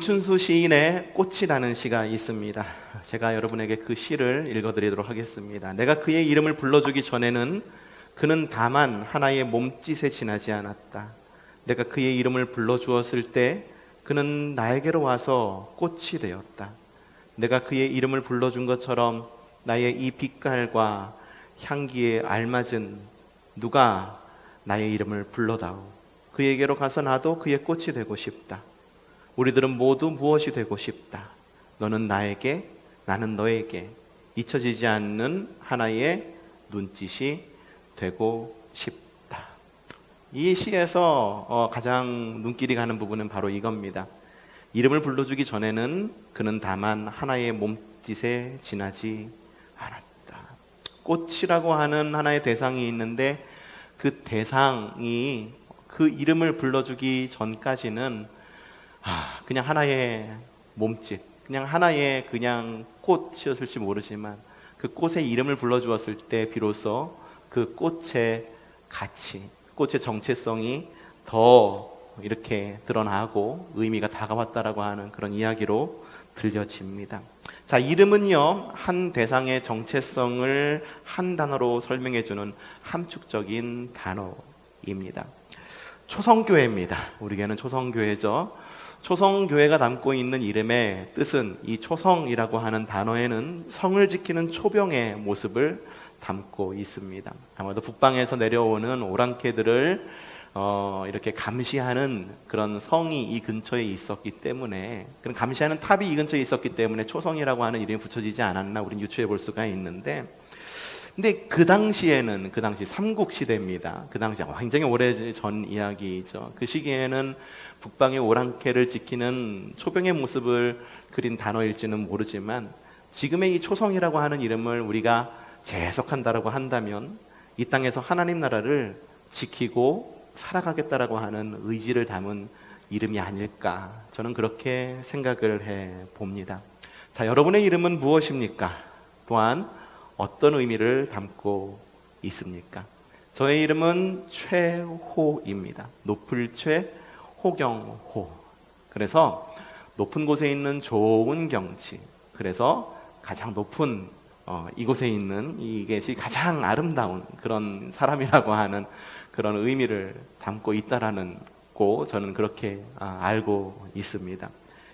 김춘수 시인의 꽃이라는 시가 있습니다. 제가 여러분에게 그 시를 읽어드리도록 하겠습니다. 내가 그의 이름을 불러주기 전에는 그는 다만 하나의 몸짓에 지나지 않았다. 내가 그의 이름을 불러주었을 때 그는 나에게로 와서 꽃이 되었다. 내가 그의 이름을 불러준 것처럼 나의 이 빛깔과 향기에 알맞은 누가 나의 이름을 불러다오. 그에게로 가서 나도 그의 꽃이 되고 싶다. 우리들은 모두 무엇이 되고 싶다. 너는 나에게, 나는 너에게 잊혀지지 않는 하나의 눈짓이 되고 싶다. 이 시에서 가장 눈길이 가는 부분은 바로 이겁니다. 이름을 불러주기 전에는 그는 다만 하나의 몸짓에 지나지 않았다. 꽃이라고 하는 하나의 대상이 있는데 그 대상이 그 이름을 불러주기 전까지는 그냥 하나의 몸짓, 그냥 하나의 그냥 꽃이었을지 모르지만 그 꽃의 이름을 불러주었을 때 비로소 그 꽃의 가치, 꽃의 정체성이 더 이렇게 드러나고 의미가 다가왔다라고 하는 그런 이야기로 들려집니다. 자, 이름은요, 한 대상의 정체성을 한 단어로 설명해주는 함축적인 단어입니다. 초성교회입니다. 우리 교회는 초성교회죠. 초성교회가 담고 있는 이름의 뜻은 이 초성이라고 하는 단어에는 성을 지키는 초병의 모습을 담고 있습니다. 아마도 북방에서 내려오는 오랑캐들을 이렇게 감시하는 그런 성이 이 근처에 있었기 때문에, 그런 감시하는 탑이 이 근처에 있었기 때문에 초성이라고 하는 이름이 붙여지지 않았나 우리는 유추해 볼 수가 있는데, 근데 그 당시에는, 그 당시 삼국시대입니다. 그 당시 굉장히 오래전 이야기죠. 그 시기에는 북방의 오랑캐를 지키는 초병의 모습을 그린 단어일지는 모르지만 지금의 이 초성이라고 하는 이름을 우리가 재해석한다라고 한다면 이 땅에서 하나님 나라를 지키고 살아가겠다라고 하는 의지를 담은 이름이 아닐까, 저는 그렇게 생각을 해 봅니다. 자, 여러분의 이름은 무엇입니까? 또한 어떤 의미를 담고 있습니까? 저의 이름은 최호입니다. 높을 최, 호경호. 그래서 높은 곳에 있는 좋은 경치, 그래서 가장 높은 이곳에 있는 이것이 가장 아름다운 그런 사람이라고 하는 그런 의미를 담고 있다라는 거, 저는 그렇게 알고 있습니다.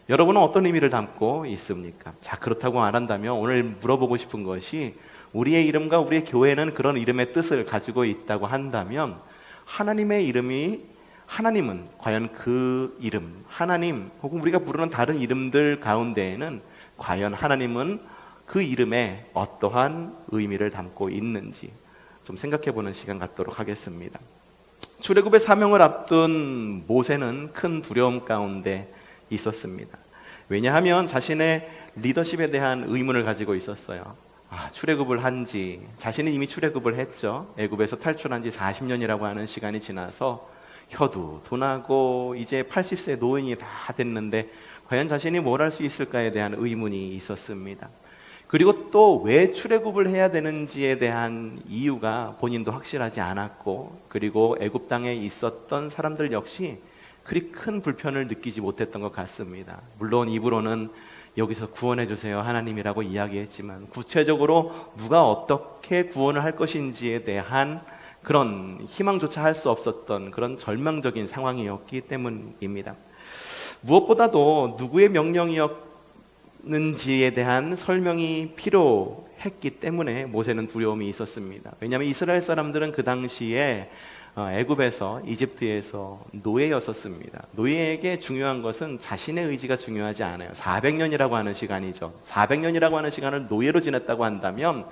여러분은 어떤 의미를 담고 있습니까? 자, 그렇다고 안 한다면 오늘 물어보고 싶은 것이, 우리의 이름과 우리의 교회는 그런 이름의 뜻을 가지고 있다고 한다면 하나님의 이름이, 하나님은 과연 그 이름, 하나님 혹은 우리가 부르는 다른 이름들 가운데에는 과연 하나님은 그 이름에 어떠한 의미를 담고 있는지 좀 생각해보는 시간 갖도록 하겠습니다. 출애굽의 사명을 앞둔 모세는 큰 두려움 가운데 있었습니다. 왜냐하면 자신의 리더십에 대한 의문을 가지고 있었어요. 출애굽을 한지, 자신은 이미 출애굽을 했죠. 애굽에서 탈출한 지 40년이라고 하는 시간이 지나서 혀도 둔하고 이제 80세 노인이 다 됐는데 과연 자신이 뭘 할 수 있을까에 대한 의문이 있었습니다. 그리고 또 왜 출애굽을 해야 되는지에 대한 이유가 본인도 확실하지 않았고, 그리고 애굽 땅에 있었던 사람들 역시 그리 큰 불편을 느끼지 못했던 것 같습니다. 물론 입으로는 여기서 구원해 주세요 하나님이라고 이야기했지만 구체적으로 누가 어떻게 구원을 할 것인지에 대한 그런 희망조차 할 수 없었던 그런 절망적인 상황이었기 때문입니다. 무엇보다도 누구의 명령이었는지에 대한 설명이 필요했기 때문에 모세는 두려움이 있었습니다. 왜냐하면 이스라엘 사람들은 그 당시에 애굽에서, 이집트에서 노예였었습니다. 노예에게 중요한 것은 자신의 의지가 중요하지 않아요. 400년이라고 하는 시간이죠. 400년이라고 하는 시간을 노예로 지냈다고 한다면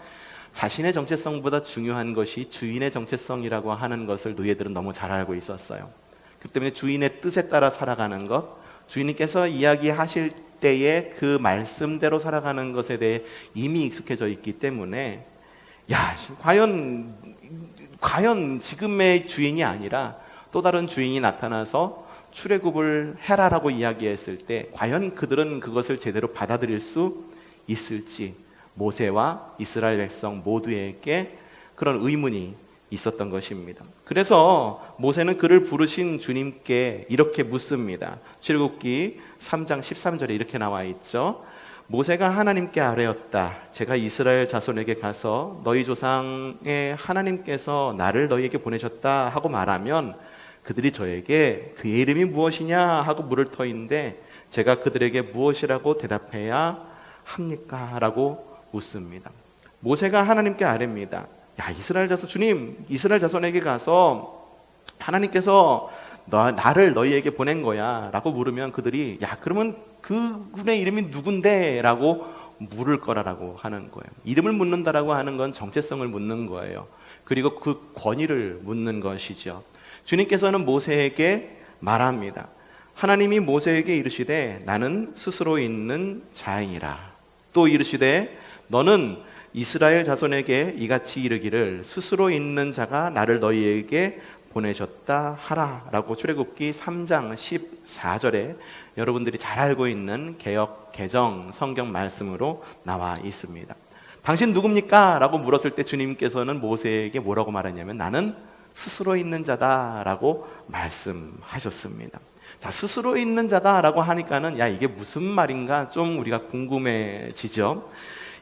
자신의 정체성보다 중요한 것이 주인의 정체성이라고 하는 것을 노예들은 너무 잘 알고 있었어요. 그렇기 때문에 주인의 뜻에 따라 살아가는 것, 주인님께서 이야기하실 때에 그 말씀대로 살아가는 것에 대해 이미 익숙해져 있기 때문에, 과연 지금의 주인이 아니라 또 다른 주인이 나타나서 출애굽을 해라라고 이야기했을 때 과연 그들은 그것을 제대로 받아들일 수 있을지 모세와 이스라엘 백성 모두에게 그런 의문이 있었던 것입니다. 그래서 모세는 그를 부르신 주님께 이렇게 묻습니다. 출애굽기 3장 13절에 이렇게 나와 있죠. 모세가 하나님께 아뢰었다. 제가 이스라엘 자손에게 가서 너희 조상의 하나님께서 나를 너희에게 보내셨다 하고 말하면 그들이 저에게 그의 이름이 무엇이냐 하고 물을 터인데 제가 그들에게 무엇이라고 대답해야 합니까? 라고 묻습니다. 모세가 하나님께 아뢰입니다. 야, 이스라엘 자손, 주님, 이스라엘 자손에게 가서 하나님께서 나를 너희에게 보낸 거야 라고 물으면 그들이 야, 그러면 그분의 이름이 누군데? 라고 물을 거라고 하는 거예요. 이름을 묻는다라고 하는 건 정체성을 묻는 거예요. 그리고 그 권위를 묻는 것이죠. 주님께서는 모세에게 말합니다. 하나님이 모세에게 이르시되 나는 스스로 있는 자이니라. 또 이르시되 너는 이스라엘 자손에게 이같이 이르기를 스스로 있는 자가 나를 너희에게 보내셨다 하라 라고 출애굽기 3장 14절에 여러분들이 잘 알고 있는 개역 개정 성경 말씀으로 나와 있습니다. 당신 누굽니까? 라고 물었을 때 주님께서는 모세에게 뭐라고 말했냐면 나는 스스로 있는 자다 라고 말씀하셨습니다. 자, 스스로 있는 자다 라고 하니까는 야, 이게 무슨 말인가 좀 우리가 궁금해지죠.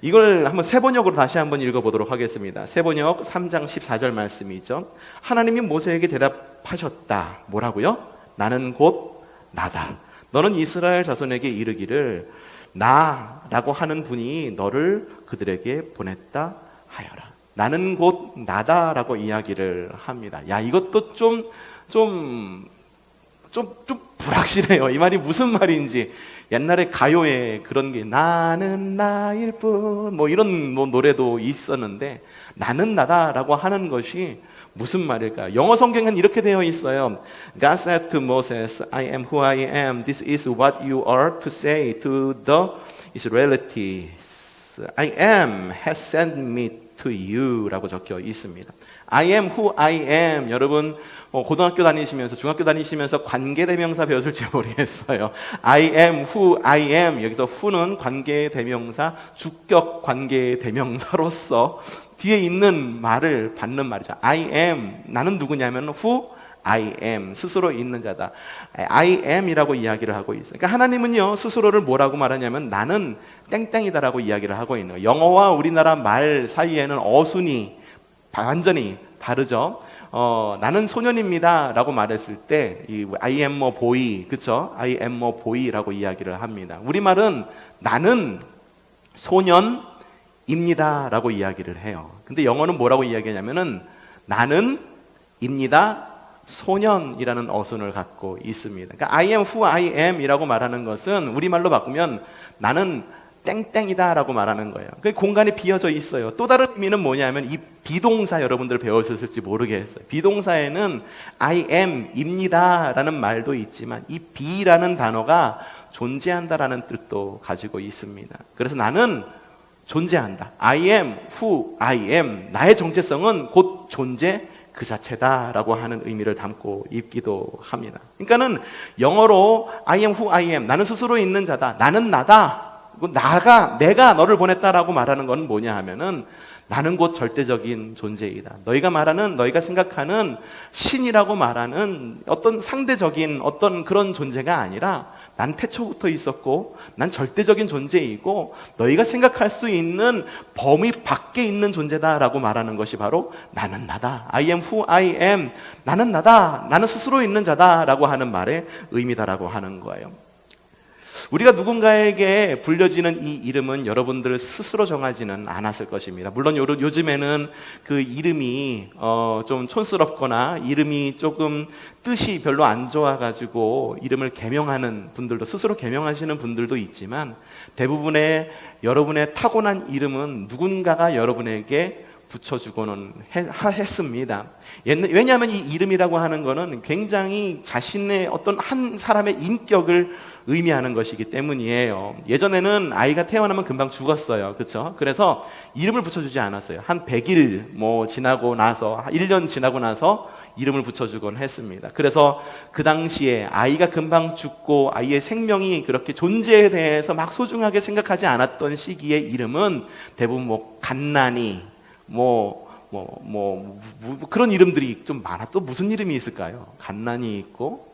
이걸 한번 세번역으로 다시 한번 읽어보도록 하겠습니다. 세번역 3장 14절 말씀이죠. 하나님이 모세에게 대답하셨다. 뭐라고요? 나는 곧 나다. 너는 이스라엘 자손에게 이르기를 나라고 하는 분이 너를 그들에게 보냈다 하여라. 나는 곧 나다라고 이야기를 합니다. 야, 이것도 좀 불확실해요. 이 말이 무슨 말인지. 옛날에 가요에 그런 게 나는 나일 뿐 뭐 이런 노래도 있었는데 나는 나다라고 하는 것이 무슨 말일까요? 영어 성경은 이렇게 되어 있어요. God said to Moses, I am who I am. This is what you are to say to the Israelites. I am has sent me to you 라고 적혀 있습니다. I am who I am. 여러분 고등학교 다니시면서 중학교 다니시면서 관계대명사 배웠을지 모르겠어요. I am who I am. 여기서 who는 관계대명사 주격 관계대명사로서 뒤에 있는 말을 받는 말이죠. I am. 나는 누구냐면 who I am. 스스로 있는 자다. I am 이라고 이야기를 하고 있어요. 그러니까 하나님은요 스스로를 뭐라고 말하냐면 나는 땡땡이다라고 이야기를 하고 있는 거예요. 영어와 우리나라 말 사이에는 어순이 완전히 다르죠. 나는 소년입니다 라고 말했을 때 이 I am a boy, 그쵸? I am a boy라고 이야기를 합니다. 우리말은 나는 소년입니다 라고 이야기를 해요. 근데 영어는 뭐라고 이야기하냐면은 나는 입니다 소년이라는 어순을 갖고 있습니다. 그러니까 I am who I am 이라고 말하는 것은 우리말로 바꾸면 나는 땡땡이다 라고 말하는 거예요. 그 공간이 비어져 있어요. 또 다른 의미는 뭐냐면 이 비동사 여러분들 배우셨을지 모르겠어요. 비동사에는 I am 입니다 라는 말도 있지만 이 be라는 단어가 존재한다 라는 뜻도 가지고 있습니다. 그래서 나는 존재한다. I am who I am. 나의 정체성은 곧 존재 그 자체다 라고 하는 의미를 담고 있기도 합니다. 그러니까는 영어로 I am who I am. 나는 스스로 있는 자다. 나는 나다. 내가 너를 보냈다라고 말하는 건 뭐냐 하면은 나는 곧 절대적인 존재이다. 너희가 생각하는 신이라고 말하는 어떤 상대적인 어떤 그런 존재가 아니라 난 태초부터 있었고 난 절대적인 존재이고 너희가 생각할 수 있는 범위 밖에 있는 존재다라고 말하는 것이 바로 나는 나다. I am who I am. 나는 나다. 나는 스스로 있는 자다라고 하는 말의 의미다라고 하는 거예요. 우리가 누군가에게 불려지는 이 이름은 여러분들 스스로 정하지는 않았을 것입니다. 물론 요즘에는 그 이름이 좀 촌스럽거나 이름이 조금 뜻이 별로 안 좋아가지고 이름을 개명하는 분들도 스스로 개명하시는 분들도 있지만 대부분의 여러분의 타고난 이름은 누군가가 여러분에게 붙여주고는 했습니다. 왜냐하면 이 이름이라고 하는 것은 굉장히 자신의 어떤 한 사람의 인격을 의미하는 것이기 때문이에요. 예전에는 아이가 태어나면 금방 죽었어요. 그렇죠? 그래서 이름을 붙여주지 않았어요. 한 100일 지나고 나서 1년 지나고 나서 이름을 붙여주곤 했습니다. 그래서 그 당시에 아이가 금방 죽고 아이의 생명이 그렇게 존재에 대해서 막 소중하게 생각하지 않았던 시기의 이름은 대부분 갓난이 그런 이름들이 좀 많아. 또 무슨 이름이 있을까요? 갓난이 있고,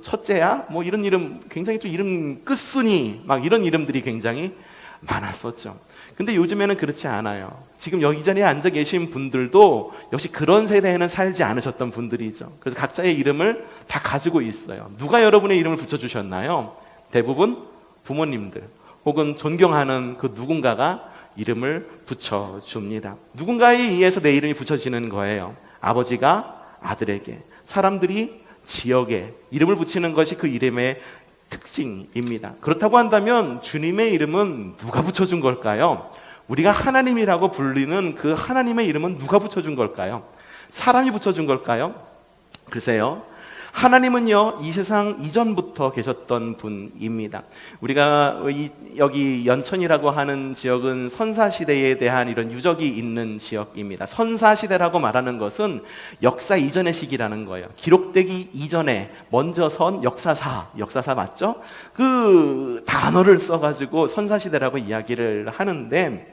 첫째야? 이런 이름, 굉장히 좀 이름 끝순이, 막 이런 이름들이 굉장히 많았었죠. 근데 요즘에는 그렇지 않아요. 지금 여기 자리에 앉아 계신 분들도 역시 그런 세대에는 살지 않으셨던 분들이죠. 그래서 각자의 이름을 다 가지고 있어요. 누가 여러분의 이름을 붙여주셨나요? 대부분 부모님들 혹은 존경하는 그 누군가가 이름을 붙여줍니다. 누군가에 의해서 내 이름이 붙여지는 거예요. 아버지가 아들에게, 사람들이 지역에 이름을 붙이는 것이 그 이름의 특징입니다. 그렇다고 한다면 주님의 이름은 누가 붙여준 걸까요? 우리가 하나님이라고 불리는 그 하나님의 이름은 누가 붙여준 걸까요? 사람이 붙여준 걸까요? 글쎄요. 하나님은요, 이 세상 이전부터 계셨던 분입니다. 우리가 여기 연천이라고 하는 지역은 선사시대에 대한 이런 유적이 있는 지역입니다. 선사시대라고 말하는 것은 역사 이전의 시기라는 거예요. 기록되기 이전에 먼저 선 역사사 맞죠? 그 단어를 써가지고 선사시대라고 이야기를 하는데,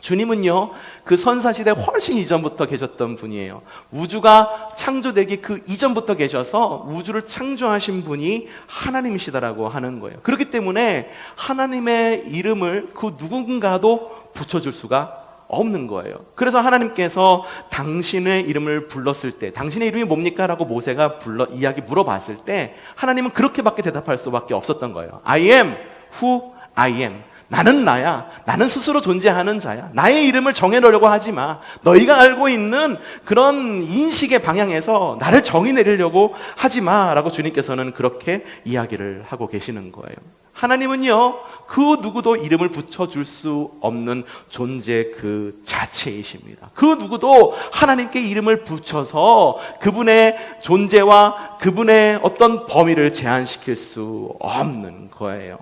주님은요, 그 선사시대 훨씬 이전부터 계셨던 분이에요. 우주가 창조되기 그 이전부터 계셔서 우주를 창조하신 분이 하나님이시다라고 하는 거예요. 그렇기 때문에 하나님의 이름을 그 누군가도 붙여줄 수가 없는 거예요. 그래서 하나님께서 당신의 이름을 불렀을 때, 당신의 이름이 뭡니까? 라고 모세가 이야기 물어봤을 때 하나님은 그렇게밖에 대답할 수밖에 없었던 거예요. I am who I am. 나는 나야. 나는 스스로 존재하는 자야. 나의 이름을 정해놓으려고 하지 마. 너희가 알고 있는 그런 인식의 방향에서 나를 정의 내리려고 하지 마. 라고 주님께서는 그렇게 이야기를 하고 계시는 거예요. 하나님은요, 그 누구도 이름을 붙여줄 수 없는 존재 그 자체이십니다. 그 누구도 하나님께 이름을 붙여서 그분의 존재와 그분의 어떤 범위를 제한시킬 수 없는 거예요.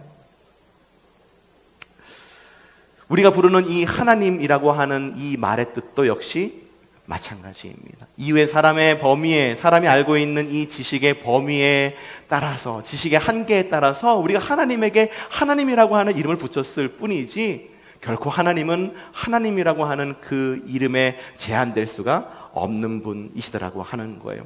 우리가 부르는 이 하나님이라고 하는 이 말의 뜻도 역시 마찬가지입니다. 이외 사람의 범위에, 사람이 알고 있는 이 지식의 범위에 따라서, 지식의 한계에 따라서 우리가 하나님에게 하나님이라고 하는 이름을 붙였을 뿐이지, 결코 하나님은 하나님이라고 하는 그 이름에 제한될 수가 없는 분이시더라고 하는 거예요.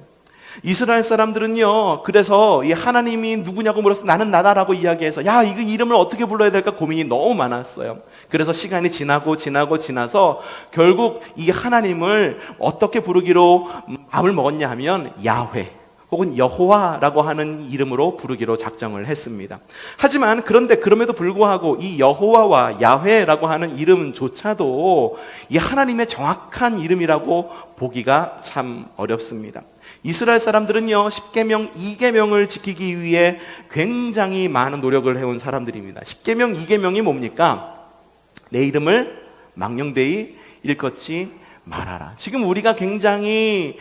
이스라엘 사람들은요, 그래서 이 하나님이 누구냐고 물어서 나는 나다라고 이야기해서 이거 이름을 어떻게 불러야 될까 고민이 너무 많았어요. 그래서 시간이 지나서 결국 이 하나님을 어떻게 부르기로 마음을 먹었냐 하면 야훼 혹은 여호와라고 하는 이름으로 부르기로 작정을 했습니다. 하지만 그럼에도 불구하고 이 여호와와 야훼라고 하는 이름조차도 이 하나님의 정확한 이름이라고 보기가 참 어렵습니다. 이스라엘 사람들은요, 10계명, 2계명을 지키기 위해 굉장히 많은 노력을 해온 사람들입니다. 10계명, 2계명이 뭡니까? 내 이름을 망령되이 일컫지 말아라. 지금 우리가 굉장히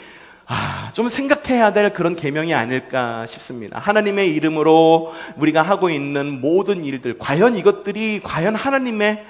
좀 생각해야 될 그런 계명이 아닐까 싶습니다. 하나님의 이름으로 우리가 하고 있는 모든 일들, 과연 이것들이 과연 하나님의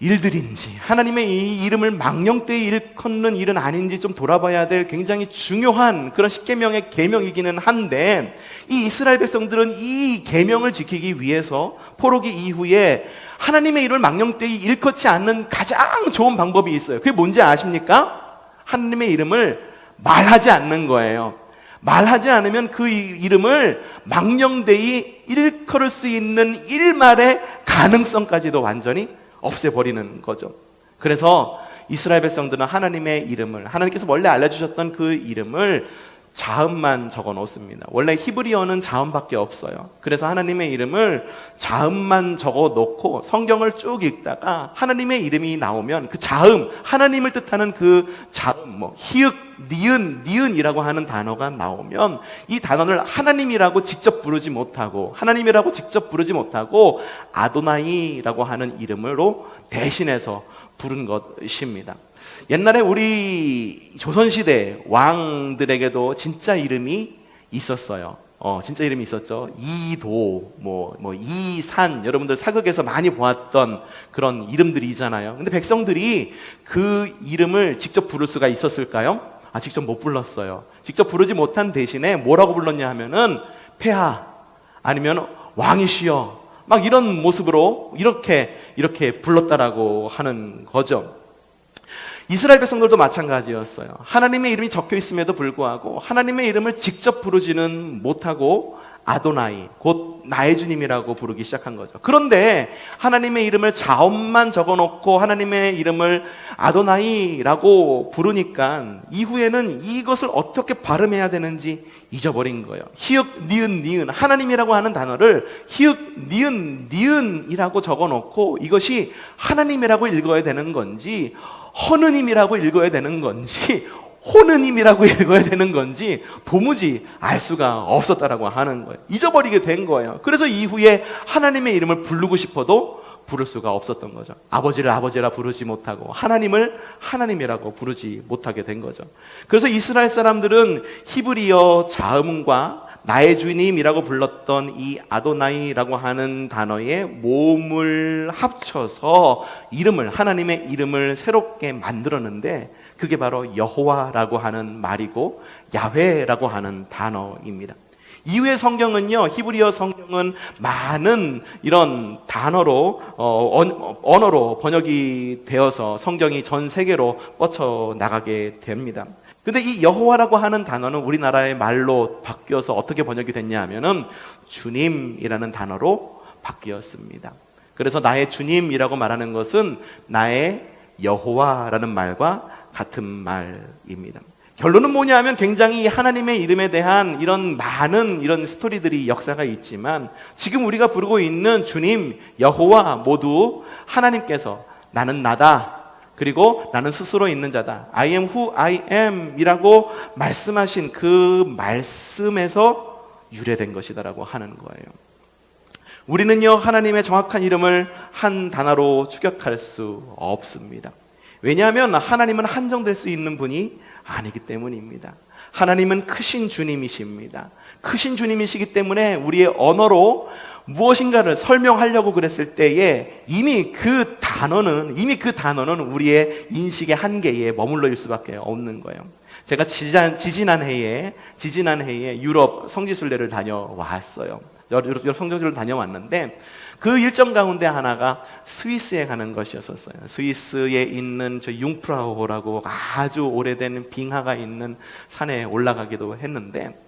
일들인지, 하나님의 이 이름을 망령되이 일컫는 일은 아닌지 좀 돌아봐야 될 굉장히 중요한 그런 10계명의 계명이기는 한데, 이 이스라엘 백성들은 이 계명을 지키기 위해서 포로기 이후에 하나님의 이름을 망령되이 일컫지 않는 가장 좋은 방법이 있어요. 그게 뭔지 아십니까? 하나님의 이름을 말하지 않는 거예요. 말하지 않으면 그 이름을 망령되이 일컬을 수 있는 일말의 가능성까지도 완전히 없애버리는 거죠. 그래서 이스라엘 백성들은 하나님의 이름을, 하나님께서 원래 알려주셨던 그 이름을 자음만 적어 놓습니다. 원래 히브리어는 자음밖에 없어요. 그래서 하나님의 이름을 자음만 적어 놓고 성경을 쭉 읽다가 하나님의 이름이 나오면 그 자음, 하나님을 뜻하는 그 자음, 히읗, 니은이라고 하는 단어가 나오면 이 단어를 하나님이라고 직접 부르지 못하고 아도나이라고 하는 이름으로 대신해서 부른 것입니다. 옛날에 우리 조선시대 왕들에게도 진짜 이름이 있었어요. 진짜 이름이 있었죠. 이도, 이산, 여러분들 사극에서 많이 보았던 그런 이름들이잖아요. 근데 백성들이 그 이름을 직접 부를 수가 있었을까요? 직접 못 불렀어요. 직접 부르지 못한 대신에 뭐라고 불렀냐 하면은 폐하, 아니면 왕이시여, 막 이런 모습으로 이렇게 불렀다라고 하는 거죠. 이스라엘 백성들도 마찬가지였어요. 하나님의 이름이 적혀 있음에도 불구하고 하나님의 이름을 직접 부르지는 못하고 아도나이, 곧 나의 주님이라고 부르기 시작한 거죠. 그런데 하나님의 이름을 자음만 적어놓고 하나님의 이름을 아도나이라고 부르니까 이후에는 이것을 어떻게 발음해야 되는지 잊어버린 거예요. 히읗, 니은, 니은, 하나님이라고 하는 단어를 히읗, 니은, 니은이라고 적어놓고 이것이 하나님이라고 읽어야 되는 건지 허느님이라고 읽어야 되는 건지 호느님이라고 읽어야 되는 건지 도무지 알 수가 없었다라고 하는 거예요. 잊어버리게 된 거예요. 그래서 이후에 하나님의 이름을 부르고 싶어도 부를 수가 없었던 거죠. 아버지를 아버지라 부르지 못하고 하나님을 하나님이라고 부르지 못하게 된 거죠. 그래서 이스라엘 사람들은 히브리어 자음과 나의 주님이라고 불렀던 이 아도나이라고 하는 단어의 모음을 합쳐서 하나님의 이름을 새롭게 만들었는데 그게 바로 여호와라고 하는 말이고 야훼라고 하는 단어입니다. 이후의 성경은요, 히브리어 성경은 많은 이런 단어로 언어로 번역이 되어서 성경이 전 세계로 뻗쳐 나가게 됩니다. 근데 이 여호와라고 하는 단어는 우리나라의 말로 바뀌어서 어떻게 번역이 됐냐 하면은 주님이라는 단어로 바뀌었습니다. 그래서 나의 주님이라고 말하는 것은 나의 여호와라는 말과 같은 말입니다. 결론은 뭐냐 하면 굉장히 하나님의 이름에 대한 이런 많은 이런 스토리들이 역사가 있지만 지금 우리가 부르고 있는 주님, 여호와 모두 하나님께서 나는 나다, 그리고 나는 스스로 있는 자다, I am who I am 이라고 말씀하신 그 말씀에서 유래된 것이다라고 하는 거예요. 우리는요, 하나님의 정확한 이름을 한 단어로 추격할 수 없습니다. 왜냐하면 하나님은 한정될 수 있는 분이 아니기 때문입니다. 하나님은 크신 주님이십니다. 크신 주님이시기 때문에 우리의 언어로 무엇인가를 설명하려고 그랬을 때에 이미 그 단어는 우리의 인식의 한계에 머물러 있을 수밖에 없는 거예요. 제가 지지난 해에 유럽 성지순례를 다녀왔어요. 유럽 성지순례를 다녀왔는데 그 일정 가운데 하나가 스위스에 가는 것이었어요. 스위스에 있는 저 융프라우호라고 아주 오래된 빙하가 있는 산에 올라가기도 했는데,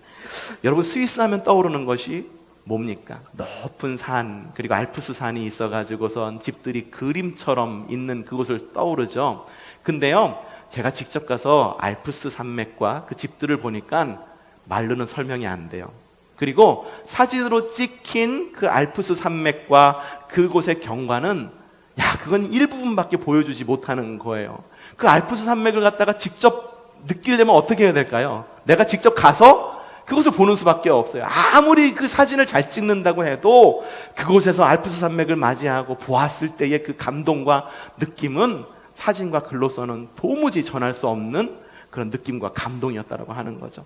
여러분 스위스 하면 떠오르는 것이 뭡니까? 높은 산, 그리고 알프스 산이 있어가지고선 집들이 그림처럼 있는 그곳을 떠오르죠. 근데요, 제가 직접 가서 알프스 산맥과 그 집들을 보니까 말로는 설명이 안 돼요. 그리고 사진으로 찍힌 그 알프스 산맥과 그곳의 경관은 그건 일부분밖에 보여주지 못하는 거예요. 그 알프스 산맥을 갖다가 직접 느끼려면 어떻게 해야 될까요? 내가 직접 가서 그것을 보는 수밖에 없어요. 아무리 그 사진을 잘 찍는다고 해도 그곳에서 알프스 산맥을 맞이하고 보았을 때의 그 감동과 느낌은 사진과 글로서는 도무지 전할 수 없는 그런 느낌과 감동이었다라고 하는 거죠.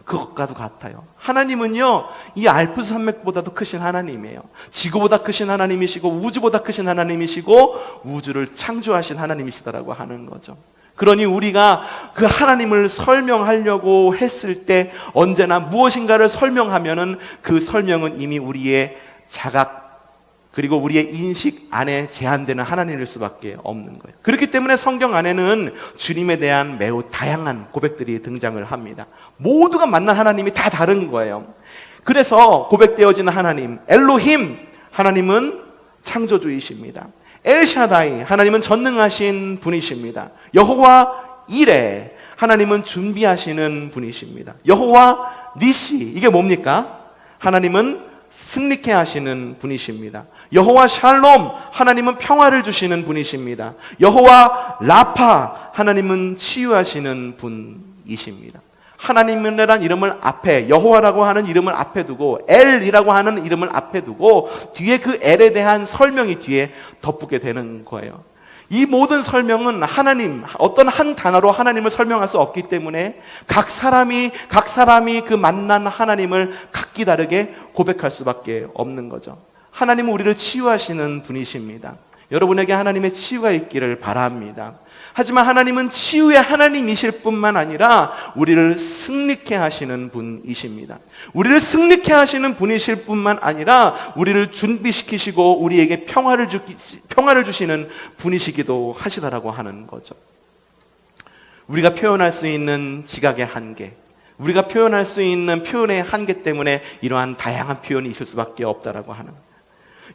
그것과도 같아요. 하나님은요, 이 알프스 산맥보다도 크신 하나님이에요. 지구보다 크신 하나님이시고 우주보다 크신 하나님이시고 우주를 창조하신 하나님이시다라고 하는 거죠. 그러니 우리가 그 하나님을 설명하려고 했을 때 언제나 무엇인가를 설명하면은 그 설명은 이미 우리의 자각 그리고 우리의 인식 안에 제한되는 하나님일 수밖에 없는 거예요. 그렇기 때문에 성경 안에는 주님에 대한 매우 다양한 고백들이 등장을 합니다. 모두가 만난 하나님이 다 다른 거예요. 그래서 고백되어지는 하나님, 엘로힘, 하나님은 창조주이십니다. 엘샤다이, 하나님은 전능하신 분이십니다. 여호와 이레, 하나님은 준비하시는 분이십니다. 여호와 니시, 이게 뭡니까? 하나님은 승리케 하시는 분이십니다. 여호와 샬롬, 하나님은 평화를 주시는 분이십니다. 여호와 라파, 하나님은 치유하시는 분이십니다. 하나님이라는 이름을 앞에, 여호와라고 하는 이름을 앞에 두고 엘이라고 하는 이름을 앞에 두고 뒤에 그 엘에 대한 설명이 뒤에 덧붙게 되는 거예요. 이 모든 설명은 하나님, 어떤 한 단어로 하나님을 설명할 수 없기 때문에 각 사람이 그 만난 하나님을 각기 다르게 고백할 수밖에 없는 거죠. 하나님은 우리를 치유하시는 분이십니다. 여러분에게 하나님의 치유가 있기를 바랍니다. 하지만 하나님은 치유의 하나님이실 뿐만 아니라 우리를 승리케 하시는 분이십니다. 우리를 승리케 하시는 분이실 뿐만 아니라 우리를 준비시키시고 우리에게 평화를 주시는 분이시기도 하시다라고 하는 거죠. 우리가 표현할 수 있는 지각의 한계, 우리가 표현할 수 있는 표현의 한계 때문에 이러한 다양한 표현이 있을 수밖에 없다라고 하는.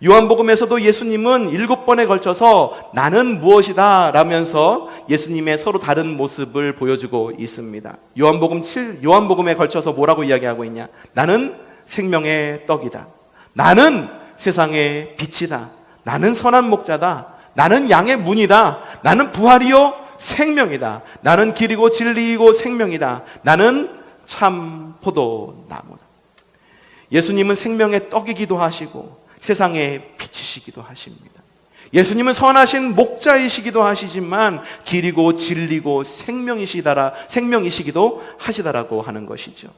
요한복음에서도 예수님은 7번에 걸쳐서 나는 무엇이다 라면서 예수님의 서로 다른 모습을 보여주고 있습니다. 요한복음에 걸쳐서 뭐라고 이야기하고 있냐? 나는 생명의 떡이다. 나는 세상의 빛이다. 나는 선한 목자다. 나는 양의 문이다. 나는 부활이요 생명이다. 나는 길이고 진리이고 생명이다. 나는 참 포도나무다. 예수님은 생명의 떡이기도 하시고 세상의 빛이시기도 하십니다. 예수님은 선하신 목자이시기도 하시지만 길이고 진리고 생명이시기도 하시다라고 하는 것이죠.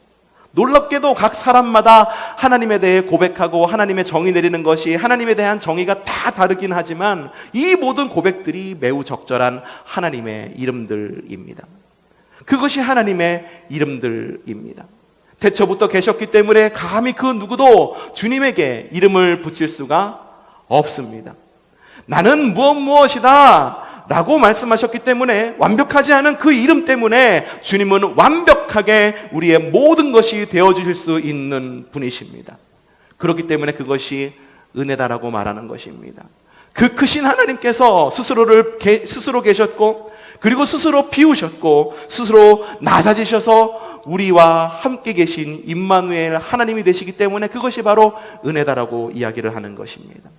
놀랍게도 각 사람마다 하나님에 대해 고백하고 하나님의 정의 내리는 것이 하나님에 대한 정의가 다 다르긴 하지만 이 모든 고백들이 매우 적절한 하나님의 이름들입니다. 그것이 하나님의 이름들입니다. 태초부터 계셨기 때문에 감히 그 누구도 주님에게 이름을 붙일 수가 없습니다. 나는 무엇이다 라고 말씀하셨기 때문에 완벽하지 않은 그 이름 때문에 주님은 완벽하게 우리의 모든 것이 되어주실 수 있는 분이십니다. 그렇기 때문에 그것이 은혜다라고 말하는 것입니다. 그 크신 하나님께서 스스로 계셨고 그리고 스스로 비우셨고 스스로 낮아지셔서 우리와 함께 계신 임마누엘 하나님이 되시기 때문에 그것이 바로 은혜다라고 이야기를 하는 것입니다.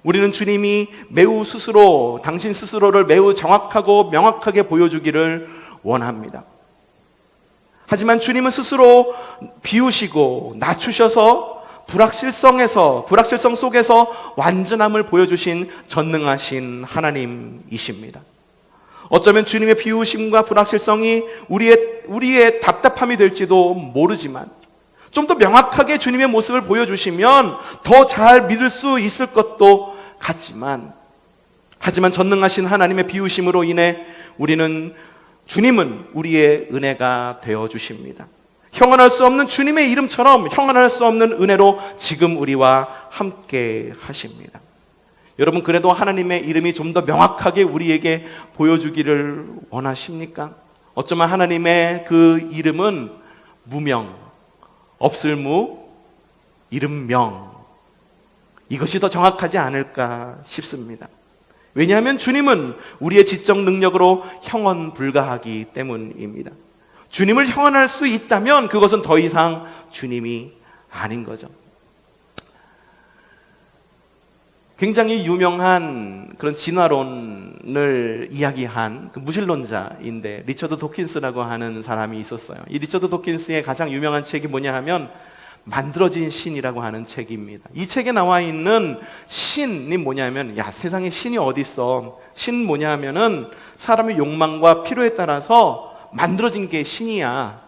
우리는 주님이 매우 당신 스스로를 매우 정확하고 명확하게 보여주기를 원합니다. 하지만 주님은 스스로 비우시고 낮추셔서 불확실성 속에서 완전함을 보여주신 전능하신 하나님이십니다. 어쩌면 주님의 비우심과 불확실성이 우리의 답답함이 될지도 모르지만 좀 더 명확하게 주님의 모습을 보여주시면 더 잘 믿을 수 있을 것도 같지만 하지만 전능하신 하나님의 비우심으로 인해 주님은 우리의 은혜가 되어주십니다. 형언할 수 없는 주님의 이름처럼 형언할 수 없는 은혜로 지금 우리와 함께 하십니다. 여러분, 그래도 하나님의 이름이 좀 더 명확하게 우리에게 보여주기를 원하십니까? 어쩌면 하나님의 그 이름은 무명, 없을무, 이름명, 이것이 더 정확하지 않을까 싶습니다. 왜냐하면 주님은 우리의 지적 능력으로 형언 불가하기 때문입니다. 주님을 형언할 수 있다면 그것은 더 이상 주님이 아닌 거죠. 굉장히 유명한 그런 진화론을 이야기한 그 무신론자인데 리처드 도킨스라고 하는 사람이 있었어요. 이 리처드 도킨스의 가장 유명한 책이 뭐냐 하면 만들어진 신이라고 하는 책입니다. 이 책에 나와 있는 신이 뭐냐면 세상에 신이 어디 있어. 신 뭐냐 하면은 사람의 욕망과 필요에 따라서 만들어진 게 신이야.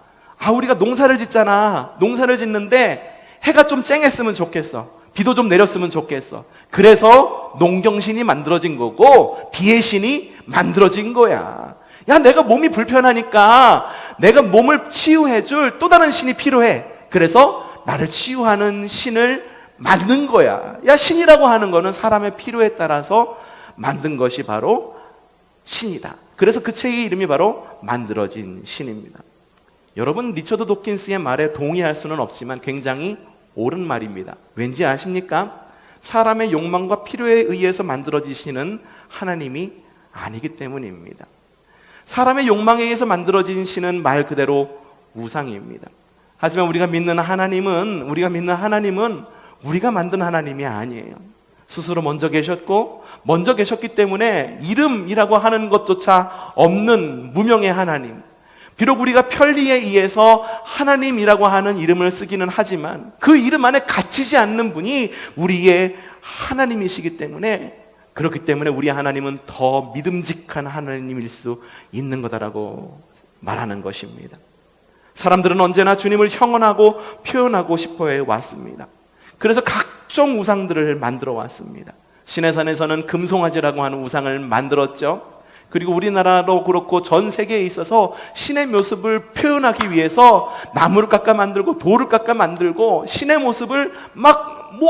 우리가 농사를 짓잖아. 농사를 짓는데 해가 좀 쨍했으면 좋겠어. 비도 좀 내렸으면 좋겠어. 그래서 농경신이 만들어진 거고 비의 신이 만들어진 거야. 내가 몸이 불편하니까 내가 몸을 치유해줄 또 다른 신이 필요해. 그래서 나를 치유하는 신을 만든 거야. 신이라고 하는 거는 사람의 필요에 따라서 만든 것이 바로 신이다. 그래서 그 책의 이름이 바로 만들어진 신입니다. 여러분, 리처드 도킨스의 말에 동의할 수는 없지만 굉장히 옳은 말입니다. 왠지 아십니까? 사람의 욕망과 필요에 의해서 만들어지시는 하나님이 아니기 때문입니다. 사람의 욕망에 의해서 만들어진 신은 말 그대로 우상입니다. 하지만 우리가 믿는 하나님은 우리가 만든 하나님이 아니에요. 스스로 먼저 계셨기 때문에 이름이라고 하는 것조차 없는 무명의 하나님. 비록 우리가 편리에 의해서 하나님이라고 하는 이름을 쓰기는 하지만 그 이름 안에 갇히지 않는 분이 우리의 하나님이시기 때문에 그렇기 때문에 우리 하나님은 더 믿음직한 하나님일 수 있는 거다라고 말하는 것입니다. 사람들은 언제나 주님을 형언하고 표현하고 싶어해 왔습니다. 그래서 각종 우상들을 만들어 왔습니다. 시내산에서는 금송아지라고 하는 우상을 만들었죠. 그리고 우리나라도 그렇고 전 세계에 있어서 신의 모습을 표현하기 위해서 나무를 깎아 만들고 돌을 깎아 만들고 신의 모습을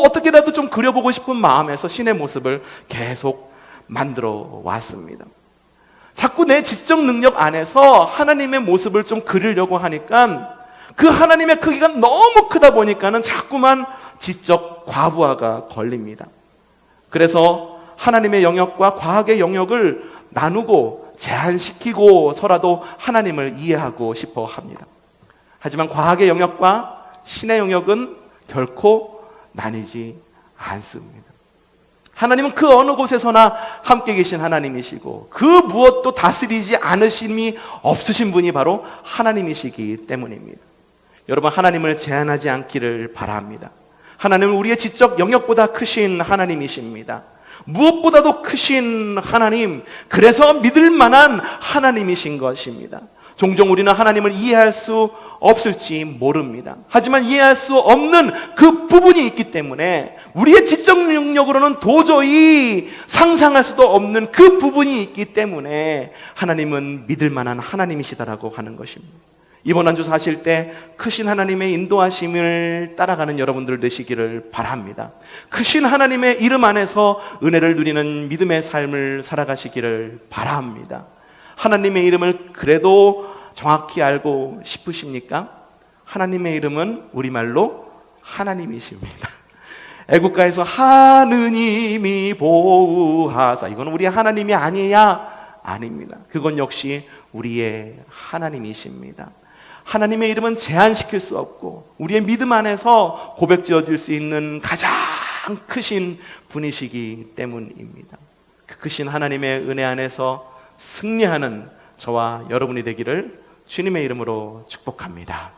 어떻게라도 좀 그려보고 싶은 마음에서 신의 모습을 계속 만들어 왔습니다. 자꾸 내 지적 능력 안에서 하나님의 모습을 좀 그리려고 하니까 그 하나님의 크기가 너무 크다 보니까는 자꾸만 지적 과부하가 걸립니다. 그래서 하나님의 영역과 과학의 영역을 나누고 제한시키고서라도 하나님을 이해하고 싶어 합니다. 하지만 과학의 영역과 신의 영역은 결코 나뉘지 않습니다. 하나님은 그 어느 곳에서나 함께 계신 하나님이시고 그 무엇도 다스리지 않으심이 없으신 분이 바로 하나님이시기 때문입니다. 여러분, 하나님을 제한하지 않기를 바랍니다. 하나님은 우리의 지적 영역보다 크신 하나님이십니다. 무엇보다도 크신 하나님, 그래서 믿을 만한 하나님이신 것입니다. 종종 우리는 하나님을 이해할 수 없을지 모릅니다. 하지만 이해할 수 없는 그 부분이 있기 때문에 우리의 지적 능력으로는 도저히 상상할 수도 없는 그 부분이 있기 때문에 하나님은 믿을 만한 하나님이시다라고 하는 것입니다. 이번 한 주 사실 때 크신 하나님의 인도하심을 따라가는 여러분들 되시기를 바랍니다. 크신 하나님의 이름 안에서 은혜를 누리는 믿음의 삶을 살아가시기를 바랍니다. 하나님의 이름을 그래도 정확히 알고 싶으십니까? 하나님의 이름은 우리말로 하나님이십니다. 애국가에서 하느님이 보호하사, 이건 우리 하나님이 아닙니다. 그건 역시 우리의 하나님이십니다. 하나님의 이름은 제한시킬 수 없고 우리의 믿음 안에서 고백지어질 수 있는 가장 크신 분이시기 때문입니다. 그 크신 하나님의 은혜 안에서 승리하는 저와 여러분이 되기를 주님의 이름으로 축복합니다.